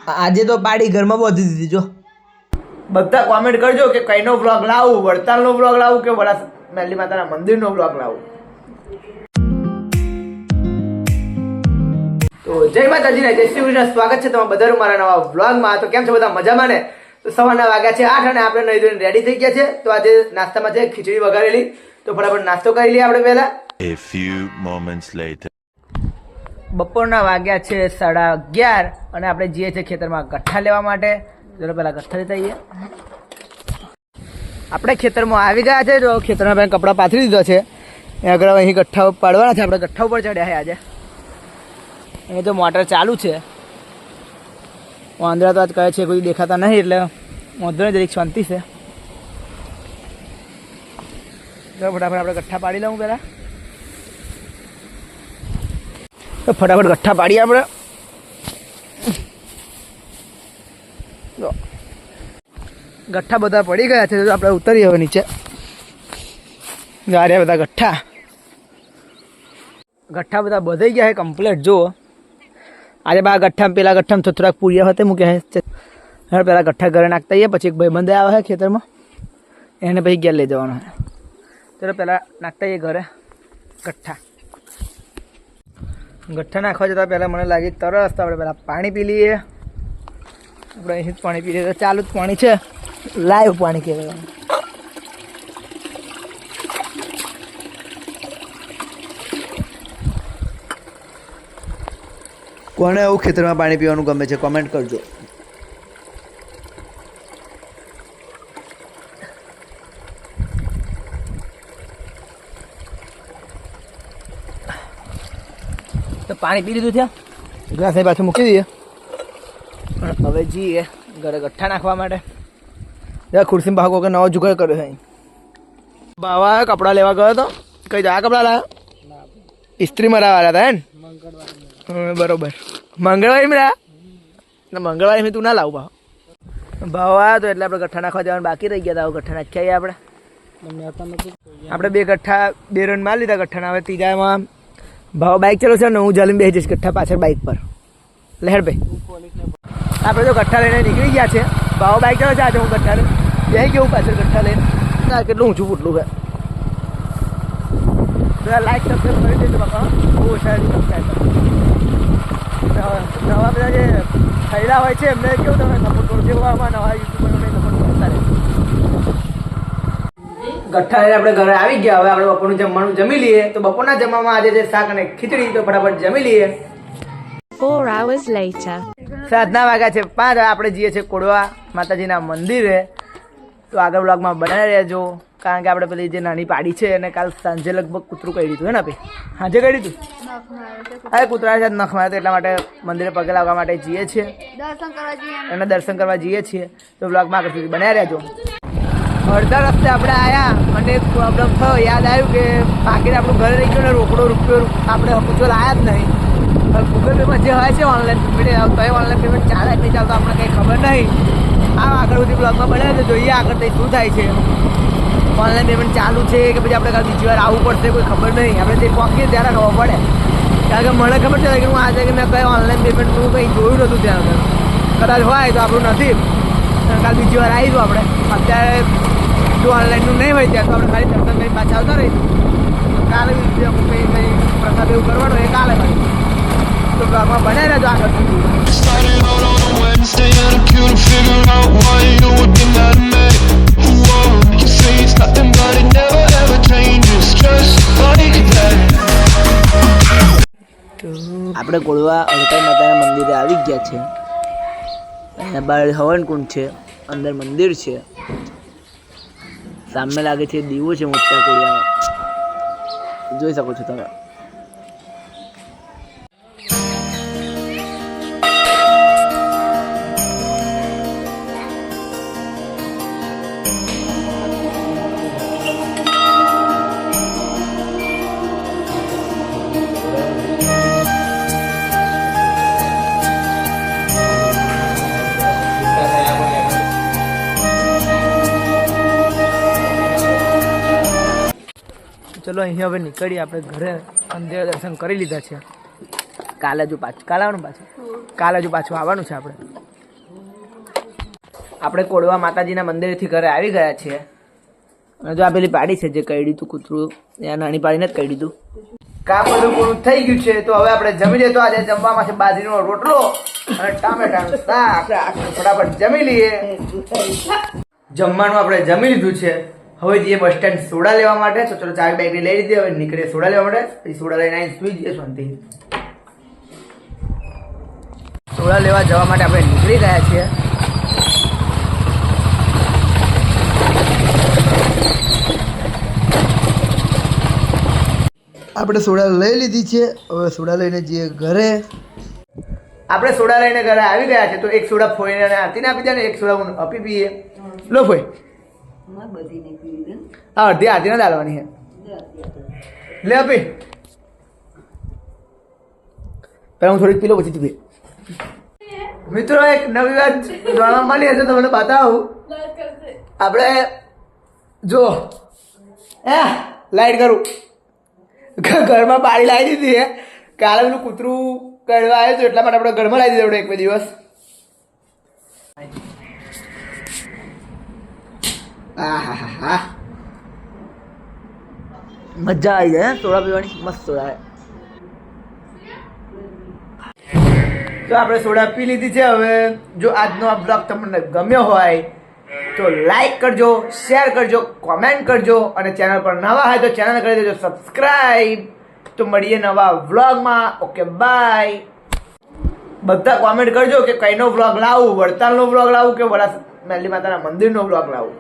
આજે તો પાડી ઘરમાં બોધી દીધી જો. બધા કોમેન્ટ કરજો કે કઈનો વ્લોગ લાવું, વડતાલનો વ્લોગ લાવું કે વડા મેલી માતાના મંદિરનો વ્લોગ લાવું. તો જય માતાજી ને જય શ્રી કૃષ્ણ. સ્વાગત છે તમારા બધાનું મારા નવા વ્લોગમાં. તો કેમ છો બધા, મજામાં ને? તો સવારના વાગ્યા છે 8 અને આપણે નહીં ધોઈને રેડી થઈ ગયા છે. તો આજે નાસ્તામાં છે ખીચડી વઘારેલી. તો ફટાફટ નાસ્તો કરી લઈએ આપણે પહેલા. A few moments later. બપોરના વાગ્યા છે 11:30 અને આપણે જઈએ છીએ ખેતરમાં ગઠ્ઠા લેવા માટે. ચલો પહેલાં ગઠ્ઠા લેતા આવીએ. આપણે ખેતરમાં આવી ગયા છે. જો ખેતરમાં પહેલાં કપડાં પાથરી દીધો છે. આગળ અહીં ગઠ્ઠા પાડવાના છે. આપણે ગઠ્ઠા ઉપર ચડ્યા છે આજે. અહીં તો મોટર ચાલુ છે. વાંદરા તો આજ કહે છે કોઈ દેખાતા નહીં, એટલે વાંધો જરીક શાંતિ છે. તો ફટાફટ આપણે ગઠ્ઠા પાડી લઉં પહેલાં. તો ફટાફટ ગઠ્ઠા પાડીએ આપણે. ગઠ્ઠા બધા પડી ગયા છે. તો આપણે ઉતરીએ હવે નીચે. ગાર્યા બધા ગઠ્ઠા બધા બધાઈ ગયા છે કમ્પ્લીટ. જુઓ આજે બા ગઠ્ઠા પેલા ગઠ્ઠામાં થોડાક પૂરિયા હતા મૂક્યા છે. હવે પેલા ગઠ્ઠા ઘરે નાખતા આવીએ. પછી એક ભાઈ બંધ આવે છે ખેતરમાં, એને પછી ઘેર લઈ જવાનો છે. ચલો પહેલાં નાખતા આવીએ ઘરે ગઠ્ઠા. ગઠ્ઠા નાખવા જતાં પહેલાં મને લાગી તરસ. તો આપણે પહેલાં પાણી પી લઈએ. આપણે અહીંથી જ પાણી પી લઈએ. તો ચાલુ જ પાણી છે, લાઈવ પાણી કહેવાય. કોને એવું ખેતરમાં પાણી પીવાનું ગમે છે કોમેન્ટ કરજો. તો પાણી પી લીધું છે. ગ્લાસ અહીં પાછું મૂકી દઈએ. હવે જઈએ ઘરે ગઠ્ઠા નાખવા માટે. ખુરશીમાં ભાગો કે નવો જુગાડ કર્યો છે. બાવા કપડાં લેવા ગયો હતો. કઈ જા કપડાં લાવ્યા? ઇસ્ત્રી મરાવાના હતા ને? બરોબર. મંગળવારે મેરા મંગળવારે તું ના લાવું ભાવ. ભાવ આવ્યો તો એટલે આપણે ગઠ્ઠા નાખવા જવાનું બાકી રહી ગયા હતા. ગઠ્ઠા નાખી આવીએ આપણે. બે ગઠ્ઠા 2 રન મારી લીધા ગઠ્ઠાના. હવે ત્રીજામાં ભાવ બાઇક ચલો છે ને હું જલીને બેસી જઈશ ગઠ્ઠા પાછળ બાઇક પર. લહેર ભાઈ આપણે તો ગઠ્ઠા લઈને નીકળી ગયા છે. ભાવ બાઇક ચલો છે. આજે હું ગઠ્ઠા લઈને બેસી ગયું પાછળ ગઠ્ઠા લઈને. કેટલું ઊંચું ફૂટલું છે. બધા લાઈક સબસ્ક્રાઈબ કરી દેજો બાપા. બહુ ઓછા સબસ્ક્રાઈબ. નવા બધા જે થયેલા હોય છે એમને કેવું તમે સપોર્ટ કરો. જેવામાં નવા યુટ્યુબરને સપોર્ટ કરતા રહે. ગઠ્ઠા લઈને આપણે ઘરે આવી ગયા. હવે આપણે બપોરનું જમવાનું જમી લઈએ. તો બપોરના જમવામાં આજે છે શાક અને ખીચડી. તો ફટાફટ જમી લઈએ. 4 hours later. 7 વાગ્યા છે 5. આપણે જઈએ છીએ કોડવા માતાજીના મંદિરે. તો આગળ બ્લોગમાં બનાવી રહેજો. કારણ કે આપણે પેલી જે નાની પાડી છે એને કાલ સાંજે લગભગ કૂતરું કરી દીધું હે ને ભાઈ? સાંજે કરી દીધું. અરે કૂતરાને સાથે નખ મારે તો એટલા માટે મંદિરે પગે લાગવા માટે જઈએ છીએ. દર્શન કરવા જઈએ છીએ. તો બ્લોગમાં આગળ સુધી બનાવી રહેજો. અડધા રસ્તે આપણે આવ્યા અને એક પ્રોબ્લેમ થયો. યાદ આવ્યું કે પાકીટ આપણું ઘરે રહી ગયું ને રોકડો રૂપિયો આપણે પૂછવા લાયા જ નહીં. ગૂગલ પેમાં જે હોય છે ઓનલાઈન પેમેન્ટ, તો એ ઓનલાઈન પેમેન્ટ ચાલે નહીં ચાલતો આપણે કંઈ ખબર નહીં. આગળ બધી બ્લોગમાં બનાવે તો જોઈએ આગળ કંઈ શું થાય છે. ઓનલાઈન પેમેન્ટ ચાલુ છે કે પછી આપણે કાલ બીજી વાર આવવું પડશે કોઈ ખબર નહીં. આપણે જે પહોંચીએ ત્યારે ખબર પડે. કારણ કે મને ખબર છે કે હું આજે કે મેં કંઈ ઓનલાઈન પેમેન્ટનું કંઈ જોયું નહોતું ત્યાં આગળ. કદાચ હોય તો આપણું નથી. કાલ બીજી વાર આવીશું આપણે. અત્યારે જો ઓનલાઈનનું નહીં હોય ત્યાં તો આપણે ખાલી દર્શન કરી પાછા આવતા રહીશું. કાલે કંઈ પ્રસાદ એવું કરવાનું એ કાલે ભાઈ. તો ઘરમાં બનાવી રહેજો આગળ સુધી. આપણે કોળવા અળકા માતાના મંદિરે આવી ગયા છે. અહીંયા બહાર હવનકુંડ છે, અંદર મંદિર છે, સામે લાગે છે દીવો છે મોટા કોળિયામાં, જોઈ શકો છો તમે. ચલો અહીંયા હવે નીકળીએ આપણે ઘરે. અંધેર દર્શન કરી લીધા છે. કાલે હજુ પાછું આવવાનું છે આપણે. આપણે કોડવા માતાજીના મંદિરેથી ઘરે આવી ગયા છીએ અને જો આ પેલી પાડી છે જે કઈડી તું કૂતરું એ નાની પાડીને જ કઈડી તું કામ બધું પૂરું થઈ ગયું છે. તો હવે આપણે જમી લઈએ. તો આજે જમવામાં છે બાજરીનો રોટલો અને ટામેટાનું શાક. ફટાફટ જમી લઈએ. જમવાનું આપણે જમી લીધું છે. હવે જઈએ બસ સ્ટેન્ડ સોડા લેવા માટે. તો ચલો ચાવી બેગની લઈ લીધી. હવે નીકળીએ સોડા લેવા માટે. પછી સોડા લઈને આવીને સુઈ જઈએ શાંતિ. સોડા લેવા જવા માટે આપણે નીકળી ગયા છીએ. આપણે સોડા લઈ લીધી છે. હવે સોડા લઈને જઈએ ઘરે. આપણે સોડા લઈને ઘરે આવી ગયા છે. તો એક સોડા ફોઈને અને આરતીને આપી દે ને એક સોડા હું આપી પીએ. લો ફોઈ. હા અડધી આરતીને ડાલવાની છે. લે આપી. પહેલા હું થોડીક પી લો પછી તું પી. મિત્રો એક નવી વાત જાણવા મળી હશે તમને બતાવું. આપણે જો લાઈટ કરું ઘરમાં પાણી લાવી દીધી છે. કાલે પેલું કૂતરું કરવા આવ્યું હતું એટલા માટે આપણે ઘરમાં લાવી દીધું એક બે દિવસ. મજા આવી જાય સોડા પીવાની. મસ્ત સોડા. તો આપણે સોડા પી લીધી છે. હવે જો આજનો આ બ્લોગ તમને ગમ્યો હોય તો લાઈક કરજો, શેર કરજો, કોમેન્ટ કરજો અને ચેનલ પર નવા હોય તો ચેનલ કરી દેજો સબસ્ક્રાઈબ. તો મળીએ નવા વ્લોગમાં. Okay bye. બધા કોમેન્ટ કરજો કે કઈનો વ્લોગ લાવું, વડતાલનો વ્લોગ લાવું કે વડા મેલી માતાના મંદિરનો વ્લોગ લાવું.